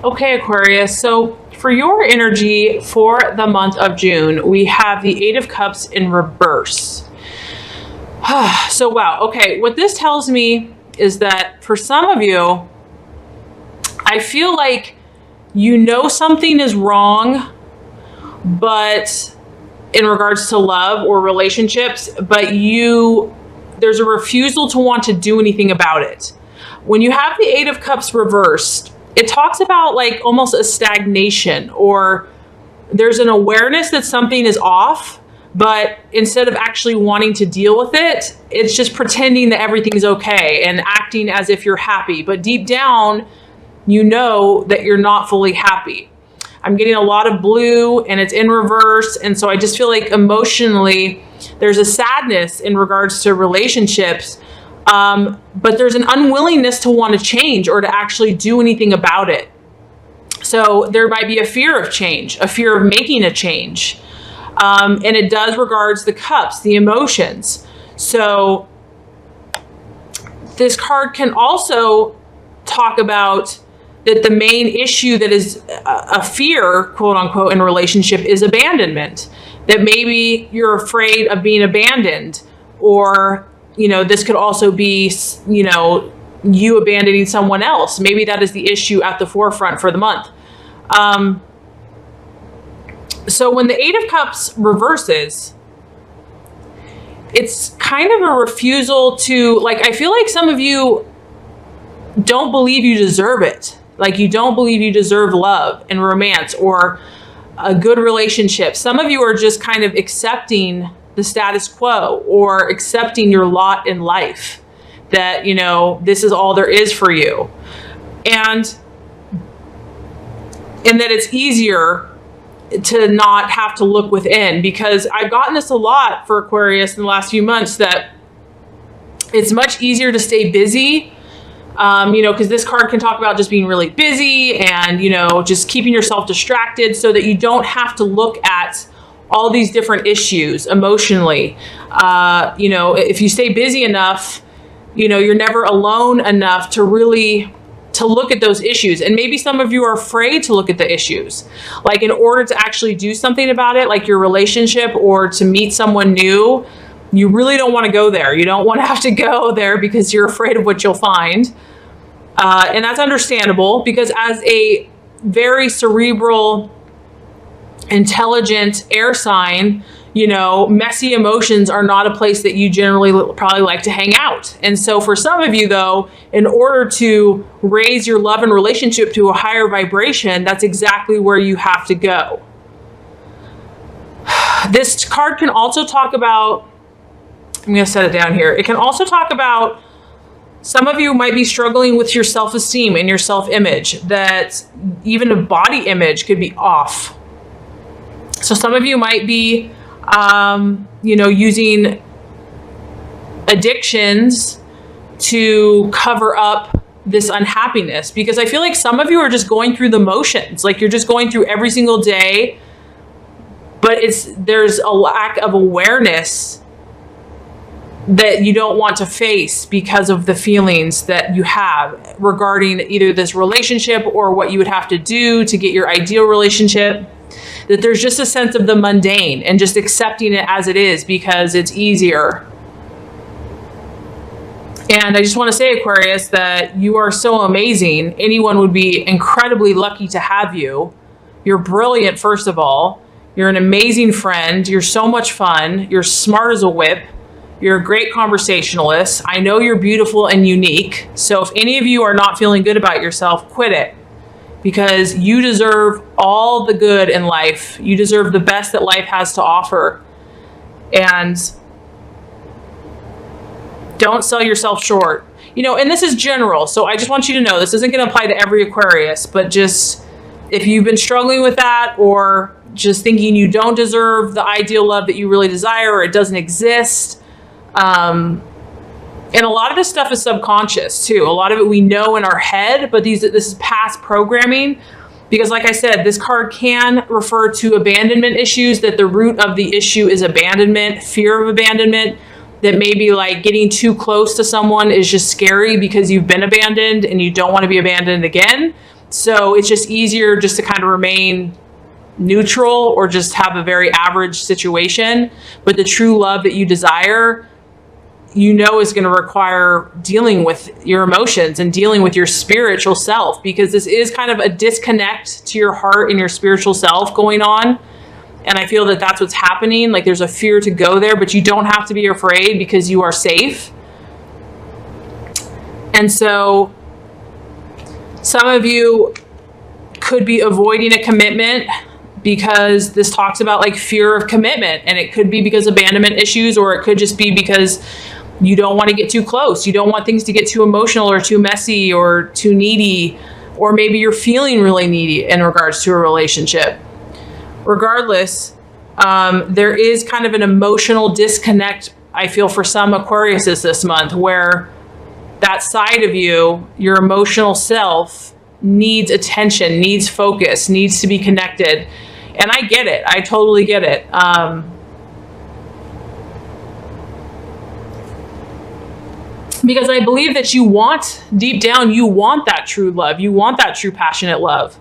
Okay, Aquarius. So for your energy for the month of June, we have the Eight of Cups in reverse. So, wow. Okay. What this tells me is that for some of you, I feel like you know something is wrong, but in regards to love or relationships, but there's a refusal to want to do anything about it. When you have the Eight of Cups reversed, it talks about like almost a stagnation, or there's an awareness that something is off, but instead of actually wanting to deal with it, it's just pretending that everything's okay and acting as if you're happy. But deep down, you know that you're not fully happy. I'm getting a lot of blue and it's in reverse. And so I just feel like emotionally, there's a sadness in regards to relationships. But there's an unwillingness to want to change or to actually do anything about it. So there might be a fear of change, a fear of making a change. And it does regards the cups, the emotions. So this card can also talk about that the main issue that is a fear, quote unquote, in a relationship is abandonment. That maybe you're afraid of being abandoned, or, you know, this could also be, you know, you abandoning someone else. Maybe that is the issue at the forefront for the month. So when the Eight of Cups reverses, it's kind of a refusal to, like, I feel like some of you don't believe you deserve it. Like, you don't believe you deserve love and romance or a good relationship. Some of you are just kind of accepting the status quo or accepting your lot in life, that, you know, this is all there is for you. And that it's easier to not have to look within, because I've gotten this a lot for Aquarius in the last few months, that it's much easier to stay busy. You know, because this card can talk about just being really busy and, you know, just keeping yourself distracted so that you don't have to look at all these different issues emotionally. You know, if you stay busy enough, you know, you're never alone enough to really to look at those issues. And maybe some of you are afraid to look at the issues. Like, in order to actually do something about it, like your relationship or to meet someone new, you really don't want to go there. You don't want to have to go there because you're afraid of what you'll find. And that's understandable, because as a very cerebral, intelligent air sign, you know, messy emotions are not a place that you generally probably like to hang out. And so for some of you, though, in order to raise your love and relationship to a higher vibration, that's exactly where you have to go. This card can also talk about, I'm going to set it down here. It can also talk about some of you might be struggling with your self-esteem and your self-image, that even a body image could be off. So some of you might be, you know, using addictions to cover up this unhappiness, because I feel like some of you are just going through the motions. Like, you're just going through every single day, but there's a lack of awareness that you don't want to face because of the feelings that you have regarding either this relationship or what you would have to do to get your ideal relationship. That there's just a sense of the mundane and just accepting it as it is because it's easier. And I just want to say, Aquarius, that you are so amazing. Anyone would be incredibly lucky to have you. You're brilliant, first of all. You're an amazing friend. You're so much fun. You're smart as a whip. You're a great conversationalist. I know you're beautiful and unique. So if any of you are not feeling good about yourself, quit it. Because you deserve all the good in life. You deserve the best that life has to offer. And don't sell yourself short. You know, and this is general. So I just want you to know this isn't going to apply to every Aquarius, but just if you've been struggling with that, or just thinking you don't deserve the ideal love that you really desire, or it doesn't exist. And a lot of this stuff is subconscious too. A lot of it we know in our head, but this is past programming. Because like I said, this card can refer to abandonment issues, that the root of the issue is abandonment, fear of abandonment, that maybe like getting too close to someone is just scary because you've been abandoned and you don't want to be abandoned again. So it's just easier just to kind of remain neutral or just have a very average situation. But the true love that you desire, you know, is going to require dealing with your emotions and dealing with your spiritual self, because this is kind of a disconnect to your heart and your spiritual self going on. And I feel that that's what's happening. Like there's a fear to go there, but you don't have to be afraid because you are safe. And so some of you could be avoiding a commitment because this talks about like fear of commitment, and it could be because abandonment issues, or it could just be because you don't want to get too close. You don't want things to get too emotional or too messy or too needy, or maybe you're feeling really needy in regards to a relationship. Regardless, there is kind of an emotional disconnect, I feel, for some Aquariuses this month, where that side of you, your emotional self, needs attention, needs focus, needs to be connected. And I get it. I totally get it. Because I believe that you want, deep down, you want that true love. You want that true passionate love.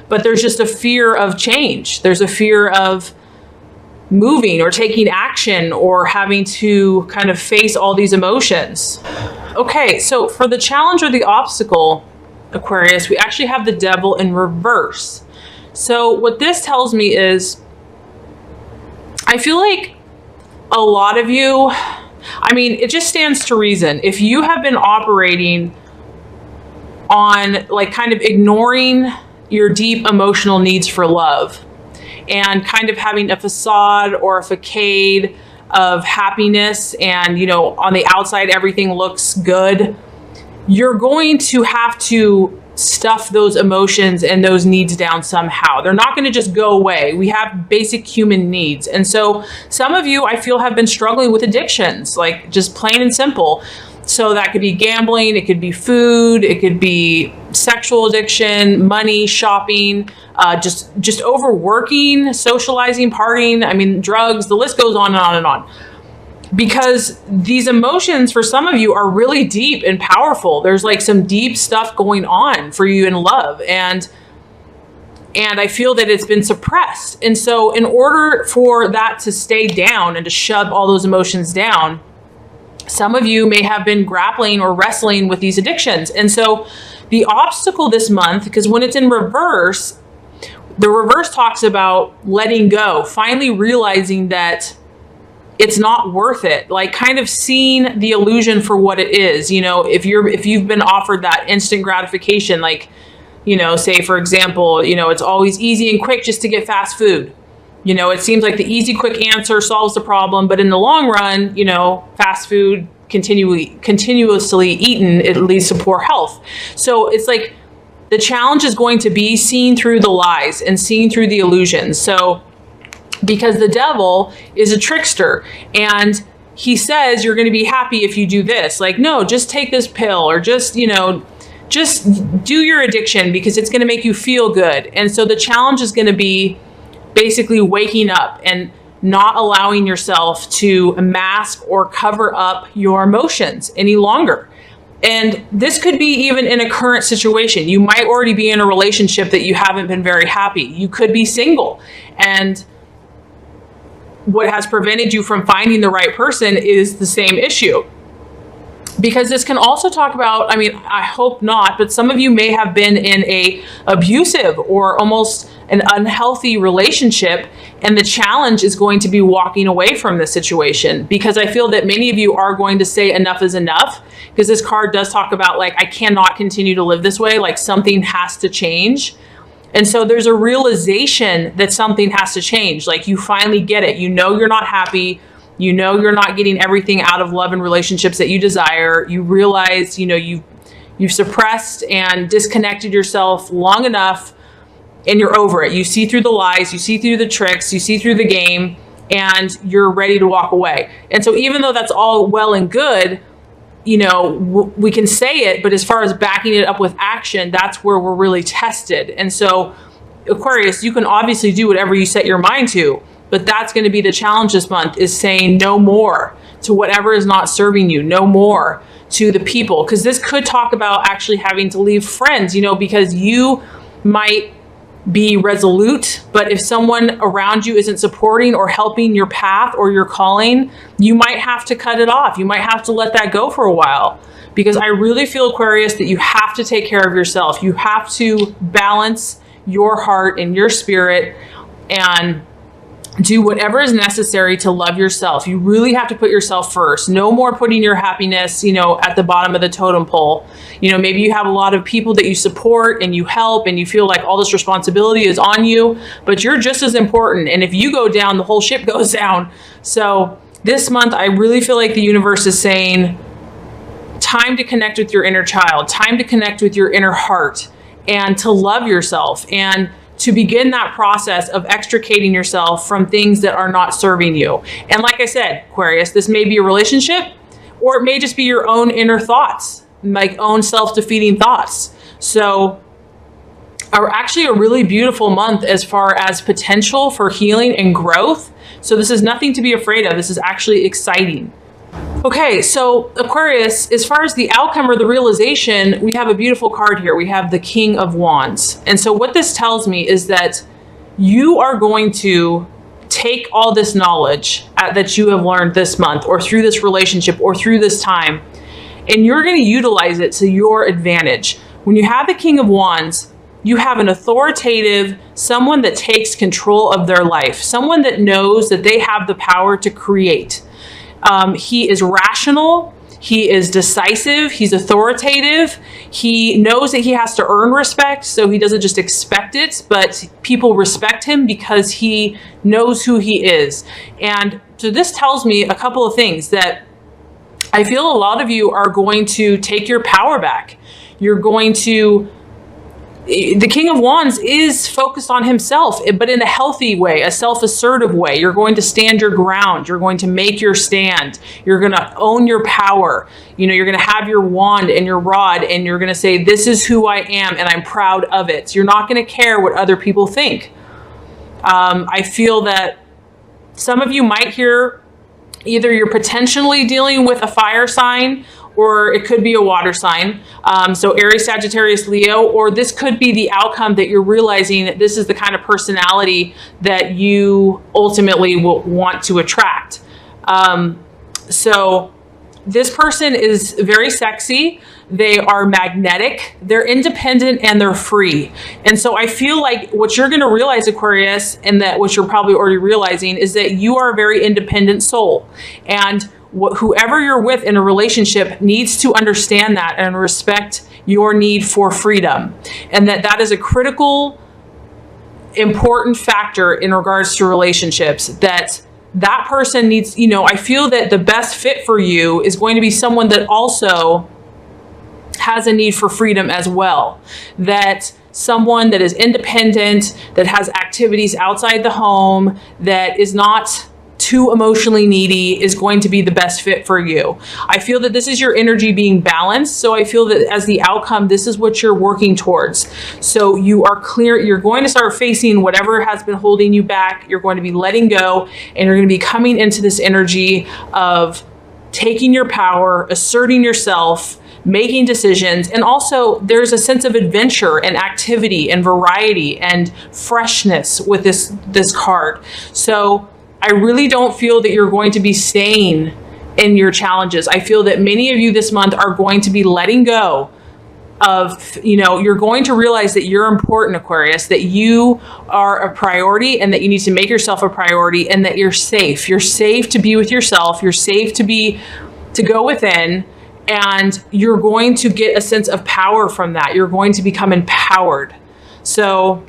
But there's just a fear of change. There's a fear of moving or taking action or having to kind of face all these emotions. Okay, so for the challenge or the obstacle, Aquarius, we actually have the Devil in reverse. So what this tells me is, I feel like a lot of you, I mean, it just stands to reason. If you have been operating on like kind of ignoring your deep emotional needs for love and kind of having a facade or a facade of happiness, and, you know, on the outside, everything looks good, you're going to have to stuff those emotions and those needs down somehow. They're not going to just go away. We have basic human needs. And so some of you, I feel, have been struggling with addictions, like just plain and simple. So that could be gambling, it could be food, it could be sexual addiction, money, shopping, just overworking, socializing, partying, I mean, drugs, the list goes on and on and on. Because these emotions for some of you are really deep and powerful. There's like some deep stuff going on for you in love. And I feel that it's been suppressed. And so in order for that to stay down and to shove all those emotions down, some of you may have been grappling or wrestling with these addictions. And so the obstacle this month, because when it's in reverse, the reverse talks about letting go, finally realizing that it's not worth it, like kind of seeing the illusion for what it is. You know, if you've been offered that instant gratification, like, you know, say for example, you know, it's always easy and quick just to get fast food. You know, it seems like the easy, quick answer solves the problem, but in the long run, you know, fast food continuously eaten, it leads to poor health. So it's like the challenge is going to be seeing through the lies and seeing through the illusions. So because the devil is a trickster, and he says you're going to be happy if you do this. Like, no, just take this pill, or just, you know, just do your addiction because it's going to make you feel good. And so the challenge is going to be basically waking up and not allowing yourself to mask or cover up your emotions any longer. And this could be even in a current situation. You might already be in a relationship that you haven't been very happy. You could be single, and what has prevented you from finding the right person is the same issue. Because this can also talk about, I mean, I hope not, but some of you may have been in a abusive or almost an unhealthy relationship, and the challenge is going to be walking away from this situation. Because I feel that many of you are going to say enough is enough, because this card does talk about, like, I cannot continue to live this way, like something has to change. And so there's a realization that something has to change. Like, you finally get it. You know you're not happy. You know you're not getting everything out of love and relationships that you desire. You realize, you know, you've suppressed and disconnected yourself long enough, and you're over it. You see through the lies, you see through the tricks, you see through the game, and you're ready to walk away. And so even though that's all well and good, you know, we can say it, but as far as backing it up with action, that's where we're really tested. And so Aquarius, you can obviously do whatever you set your mind to, but that's going to be the challenge this month, is saying no more to whatever is not serving you. No more to the people, because this could talk about actually having to leave friends, you know, because you might be resolute, but if someone around you isn't supporting or helping your path or your calling, you might have to cut it off. You might have to let that go for a while, because I really feel, Aquarius, that you have to take care of yourself. You have to balance your heart and your spirit and do whatever is necessary to love yourself. You really have to put yourself first. No more putting your happiness, you know, at the bottom of the totem pole. You know, maybe you have a lot of people that you support and you help and you feel like all this responsibility is on you, but you're just as important. And if you go down, the whole ship goes down. So this month, I really feel like the universe is saying, time to connect with your inner child, time to connect with your inner heart, and to love yourself, and to begin that process of extricating yourself from things that are not serving you. And like I said, Aquarius, this may be a relationship, or it may just be your own inner thoughts, like own self-defeating thoughts. So actually a really beautiful month as far as potential for healing and growth. So this is nothing to be afraid of. This is actually exciting. Okay, so Aquarius, as far as the outcome or the realization, we have a beautiful card here. We have the King of Wands. And so what this tells me is that you are going to take all this knowledge that you have learned this month, or through this relationship, or through this time, and you're going to utilize it to your advantage. When you have the King of Wands, you have an authoritative, someone that takes control of their life, someone that knows that they have the power to create. He is rational, he is decisive, he's authoritative, he knows that he has to earn respect, so he doesn't just expect it, but people respect him because he knows who he is. And so this tells me a couple of things, that I feel a lot of you are going to take your power back. You're going to, the King of Wands is focused on himself, but in a healthy way, a self-assertive way. You're going to stand your ground. You're going to make your stand. You're going to own your power. You know, you're going to have your wand and your rod, and you're going to say, this is who I am, and I'm proud of it. You're not going to care what other people think. I feel that some of you might hear, either you're potentially dealing with a fire sign, or it could be a water sign. So Aries, Sagittarius, Leo, or this could be the outcome that you're realizing that this is the kind of personality that you ultimately will want to attract. So this person is very sexy. They are magnetic, they're independent, and they're free. And so I feel like what you're going to realize, Aquarius, and that what you're probably already realizing, is that you are a very independent soul. And whoever you're with in a relationship needs to understand that and respect your need for freedom. And that is a critical, important factor in regards to relationships, that person needs, you know, I feel that the best fit for you is going to be someone that also has a need for freedom as well. That someone that is independent, that has activities outside the home, that is not too emotionally needy, is going to be the best fit for you. I feel that this is your energy being balanced. So I feel that as the outcome, this is what you're working towards. So you are clear, you're going to start facing whatever has been holding you back. You're going to be letting go, and you're going to be coming into this energy of taking your power, asserting yourself, making decisions. And also there's a sense of adventure and activity and variety and freshness with this card. So I really don't feel that you're going to be staying in your challenges. I feel that many of you this month are going to be letting go of, you know, you're going to realize that you're important, Aquarius, that you are a priority, and that you need to make yourself a priority, and that you're safe. You're safe to be with yourself. You're safe to go within, and you're going to get a sense of power from that. You're going to become empowered. So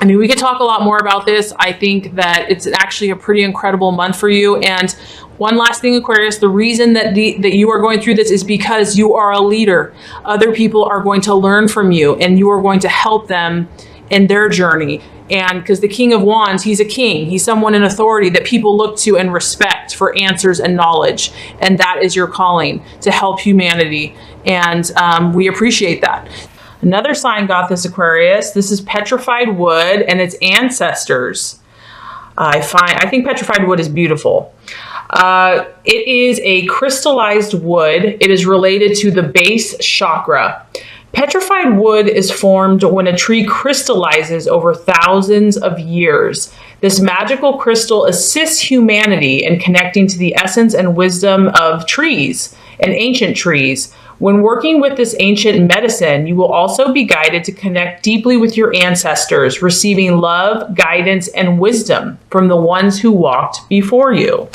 I mean, we could talk a lot more about this. I think that it's actually a pretty incredible month for you. And one last thing, Aquarius, the reason that you are going through this is because you are a leader. Other people are going to learn from you, and you are going to help them in their journey. And because the King of Wands, he's a king. He's someone in authority that people look to and respect for answers and knowledge. And that is your calling, to help humanity. And we appreciate that. Another sign got this, Aquarius. This is petrified wood, and it's ancestors. I think petrified wood is beautiful. It is a crystallized wood. It is related to the base chakra. Petrified wood is formed when a tree crystallizes over thousands of years. This magical crystal assists humanity in connecting to the essence and wisdom of trees and ancient trees. When working with this ancient medicine, you will also be guided to connect deeply with your ancestors, receiving love, guidance, and wisdom from the ones who walked before you.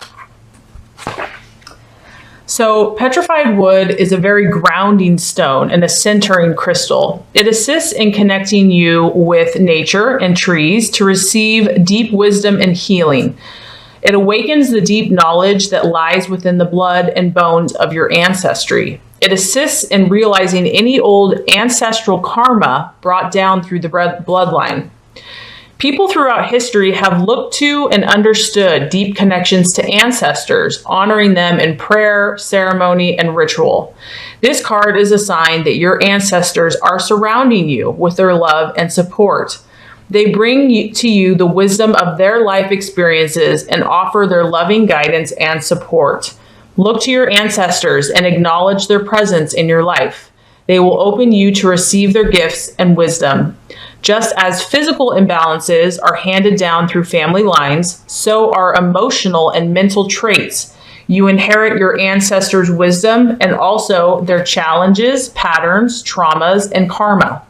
So petrified wood is a very grounding stone and a centering crystal. It assists in connecting you with nature and trees to receive deep wisdom and healing. It awakens the deep knowledge that lies within the blood and bones of your ancestry. It assists in realizing any old ancestral karma brought down through the bloodline. People throughout history have looked to and understood deep connections to ancestors, honoring them in prayer, ceremony, and ritual. This card is a sign that your ancestors are surrounding you with their love and support. They bring to you the wisdom of their life experiences and offer their loving guidance and support. Look to your ancestors and acknowledge their presence in your life. They will open you to receive their gifts and wisdom. Just as physical imbalances are handed down through family lines, so are emotional and mental traits. You inherit your ancestors' wisdom and also their challenges, patterns, traumas, and karma.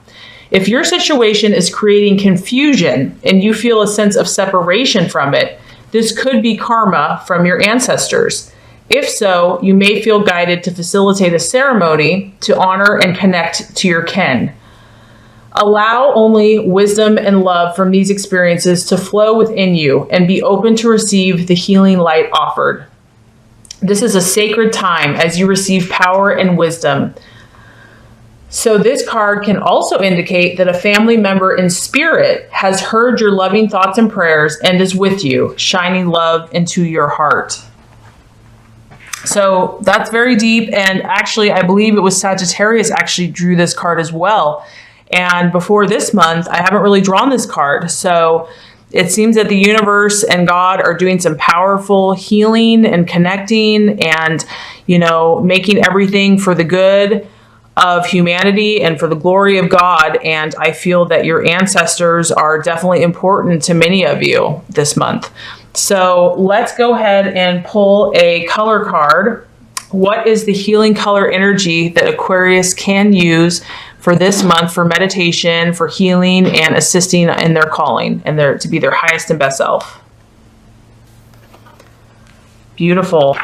If your situation is creating confusion and you feel a sense of separation from it, this could be karma from your ancestors. If so, you may feel guided to facilitate a ceremony to honor and connect to your kin. Allow only wisdom and love from these experiences to flow within you and be open to receive the healing light offered. This is a sacred time as you receive power and wisdom. So this card can also indicate that a family member in spirit has heard your loving thoughts and prayers and is with you, shining love into your heart. So that's very deep. And actually, I believe it was Sagittarius actually drew this card as well. And before this month, I haven't really drawn this card. So it seems that the universe and God are doing some powerful healing and connecting and, making everything for the good of humanity and for the glory of God. And I feel that your ancestors are definitely important to many of you this month. So let's go ahead and pull a color card. What is the healing color energy that Aquarius can use for this month for meditation, for healing, and assisting in their calling and to be their highest and best self? Beautiful.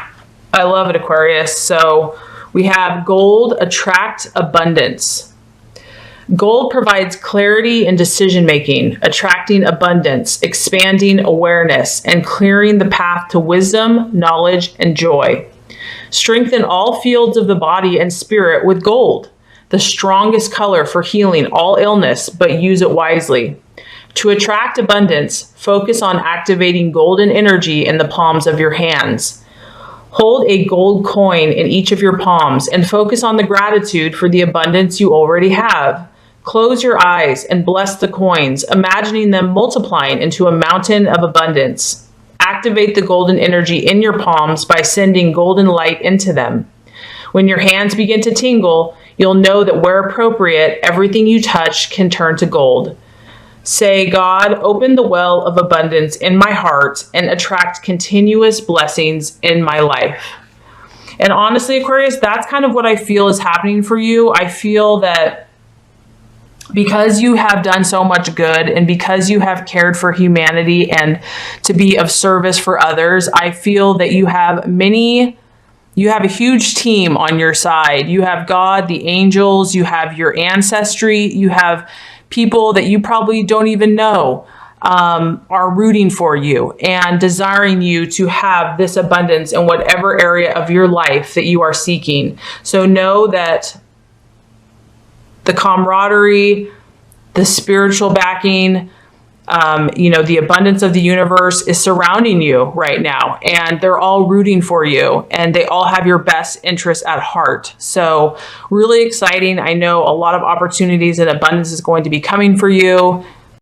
I love it, Aquarius. So we have gold, attract abundance. Gold provides clarity and decision-making, attracting abundance, expanding awareness, and clearing the path to wisdom, knowledge, and joy. Strengthen all fields of the body and spirit with gold, the strongest color for healing all illness, but use it wisely. To attract abundance, focus on activating golden energy in the palms of your hands. Hold a gold coin in each of your palms and focus on the gratitude for the abundance you already have. Close your eyes and bless the coins, imagining them multiplying into a mountain of abundance. Activate the golden energy in your palms by sending golden light into them. When your hands begin to tingle, you'll know that where appropriate, everything you touch can turn to gold. Say, God, open the well of abundance in my heart and attract continuous blessings in my life. And honestly, Aquarius, that's kind of what I feel is happening for you. I feel that because you have done so much good and because you have cared for humanity and to be of service for others, I feel that you have a huge team on your side. You have God, the angels, you have your ancestry, you have people that you probably don't even know are rooting for you and desiring you to have this abundance in whatever area of your life that you are seeking. So know that the camaraderie, the spiritual backing, the abundance of the universe is surrounding you right now, and they're all rooting for you, and they all have your best interests at heart. So really exciting. I know a lot of opportunities and abundance is going to be coming for you.